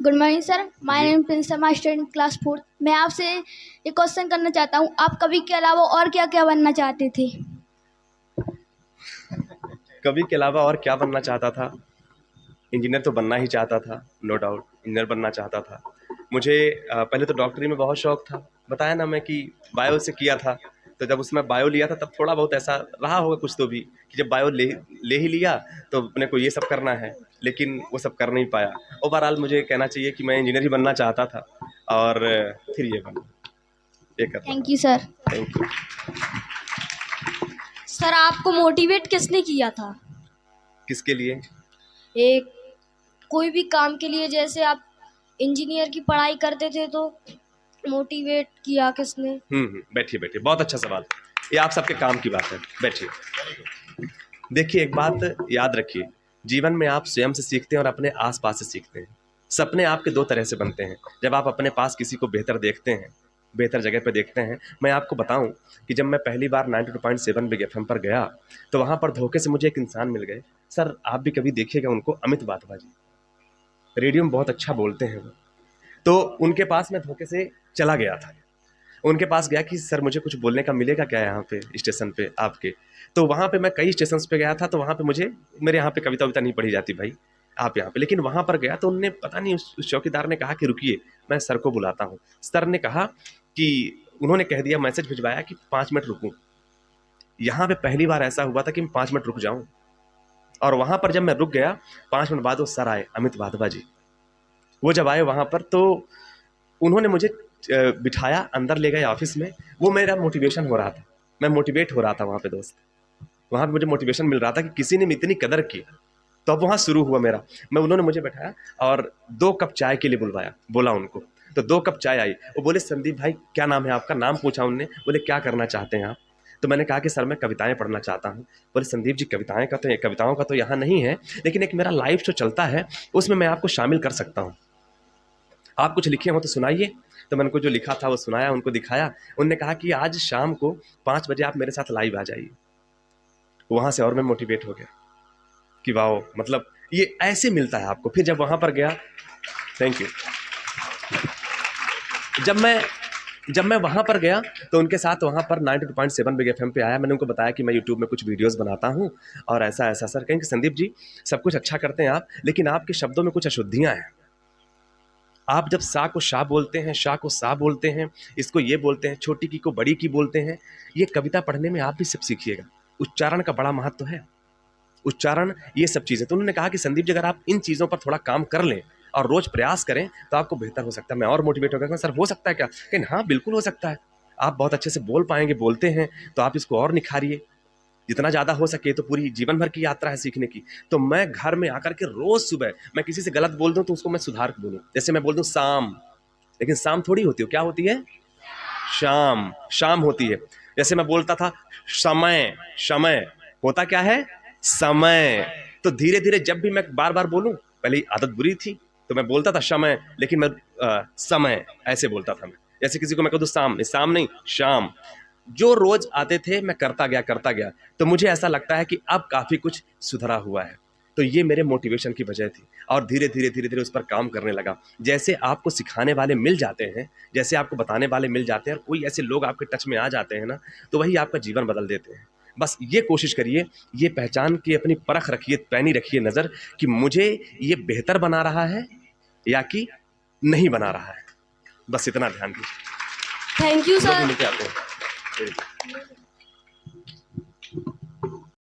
Good morning sir, my name Prince Sharma, student class 4। मैं आपसे एक क्वेश्चन करना चाहता हूँ, आप कवि के अलावा और क्या क्या बनना चाहते थे? कवि के अलावा और क्या बनना चाहता था? इंजीनियर तो बनना ही चाहता था, नो डाउट इंजीनियर बनना चाहता था। मुझे पहले तो डॉक्टरी में बहुत शौक था, बताया ना मैं कि बायो से किया था। तो जब उसमें बायो लिया था तब थोड़ा बहुत ऐसा रहा होगा कुछ तो भी कि जब बायो ले ही लिया तो अपने को ये सब करना है, लेकिन वो सब कर नहीं पाया। ओवरऑल मुझे कहना चाहिए कि मैं इंजीनियर ही बनना चाहता था और फिर ये बना, ये कर रहा थैंक हूँ। You sir. Thank you. Sir आपको मोटिवेट किसने किया था? किसके लिए? एक कोई भी काम के लिए, जैसे आप इंजीनियर की पढ़ाई करते थे तो मोटिवेट किया किसने? बैठिए बैठिए, बहुत अच्छा सवाल। ये आप सबके काम की बात है, बैठिए। देखिए, एक बात याद रखिए, जीवन में आप स्वयं से सीखते हैं और अपने आसपास से सीखते हैं। सपने आपके दो तरह से बनते हैं। जब आप अपने पास किसी को बेहतर देखते हैं, बेहतर जगह पर देखते हैं। मैं आपको बताऊं कि जब मैं पहली बार 92.7 बिग एफएम पर गया तो वहां पर धोखे से मुझे एक इंसान मिल गए। सर आप भी कभी देखिएगा उनको, अमित वाधवा जी, रेडियो में बहुत अच्छा बोलते हैं वो। तो उनके पास मैं धोखे से चला गया था, उनके पास गया कि सर मुझे कुछ बोलने का मिलेगा क्या यहाँ पे स्टेशन पे आपके? तो वहाँ पे मैं कई स्टेशन पे गया था, तो वहाँ पे मुझे, मेरे यहाँ पे कविता वविता नहीं पढ़ी जाती भाई आप यहाँ पे, लेकिन वहाँ पर गया तो उनने पता नहीं उस चौकीदार ने कहा कि रुकिए मैं सर को बुलाता हूँ। सर ने कहा कि, उन्होंने कह दिया, मैसेज भिजवाया कि 5 मिनट रुकूं। यहाँ पे पहली बार ऐसा हुआ था कि मैं 5 मिनट रुक जाऊं, और वहाँ पर जब मैं रुक गया 5 मिनट बाद वो सर आए, अमित वाधवा जी। वो जब आए वहाँ पर तो उन्होंने मुझे बिठाया, अंदर ले गए ऑफिस में। वो मेरा मोटिवेशन हो रहा था, मैं मोटिवेट हो रहा था वहाँ पे दोस्त। वहाँ पे मुझे मोटिवेशन मिल रहा था कि किसी ने इतनी कदर की। तो अब वहाँ शुरू हुआ मेरा, मैं, उन्होंने मुझे बैठाया और 2 कप चाय के लिए बुलवाया, बोला उनको। तो 2 कप चाय आई, वो बोले संदीप भाई क्या नाम है आपका? नाम पूछा उनने, बोले क्या करना चाहते हैं आप? तो मैंने कहा कि सर मैं कविताएं पढ़ना चाहता हूँ। बोले संदीप जी कविताओं का तो यहाँ नहीं है, लेकिन एक मेरा लाइव शो चलता है, उसमें मैं आपको शामिल कर सकता हूँ, आप कुछ लिखे हो तो सुनाइए। तो मैंने उनको जो लिखा था वो सुनाया, उनको दिखाया। उन्होंने कहा कि आज शाम को 5 बजे आप मेरे साथ लाइव आ जाइए। वहाँ से और मैं मोटिवेट हो गया कि वाह, मतलब ये ऐसे मिलता है आपको। फिर जब वहाँ पर गया, थैंक यू, जब मैं वहाँ पर गया तो उनके साथ वहाँ पर 92.7 बिग एफएम पे आया। मैंने उनको बताया कि मैं यूट्यूब में कुछ वीडियोस बनाता हूँ और ऐसा ऐसा। सर कहेंगे संदीप जी सब कुछ अच्छा करते हैं आप, लेकिन आपके शब्दों में कुछ अशुद्धियाँ हैं। आप जब सा को शाह बोलते हैं, शाह को सा बोलते हैं, इसको ये बोलते हैं, छोटी की को बड़ी की बोलते हैं। ये कविता पढ़ने में आप भी सब सीखिएगा, उच्चारण का बड़ा महत्व है, उच्चारण, ये सब चीज़ें। तो उन्होंने कहा कि संदीप जी अगर आप इन चीज़ों पर थोड़ा काम कर लें और रोज प्रयास करें तो आपको बेहतर हो सकता है। मैं और मोटिवेट हो गया, सर हो सकता है क्या? लेकिन हाँ बिल्कुल हो सकता है, आप बहुत अच्छे से बोल पाएंगे, बोलते हैं, तो आप इसको और निखारिए जितना ज़्यादा हो सके। तो पूरी जीवन भर की यात्रा है सीखने की। तो मैं घर में आकर के रोज़ सुबह मैं किसी से गलत बोल दूं तो उसको मैं सुधार के बोलूं। जैसे मैं बोल दूं शाम, लेकिन शाम थोड़ी होती है, क्या होती है? शाम, शाम होती है। जैसे मैं बोलता था समय, समय होता क्या है? समय। तो धीरे धीरे जब भी मैं बार बार बोलूं, पहले आदत बुरी थी तो मैं बोलता था समय, लेकिन मैं समय ऐसे बोलता था। मैं जैसे किसी को मैं कहूँ शाम, शाम नहीं शाम। जो रोज आते थे मैं करता गया, तो मुझे ऐसा लगता है कि अब काफी कुछ सुधरा हुआ है। तो ये मेरे मोटिवेशन की वजह थी, और धीरे धीरे उस पर काम करने लगा। जैसे आपको सिखाने वाले मिल जाते हैं, जैसे आपको बताने वाले मिल जाते हैं, और कोई ऐसे लोग आपके टच में आ जाते हैं ना, तो वही आपका जीवन बदल देते हैं। बस ये कोशिश करिए, ये पहचान के अपनी परख रखिए, पैनी रखिए नजर कि मुझे ये बेहतर बना रहा है या कि नहीं बना रहा है। बस इतना ध्यान दीजिए। Thank you sir. मिलते आते हैं।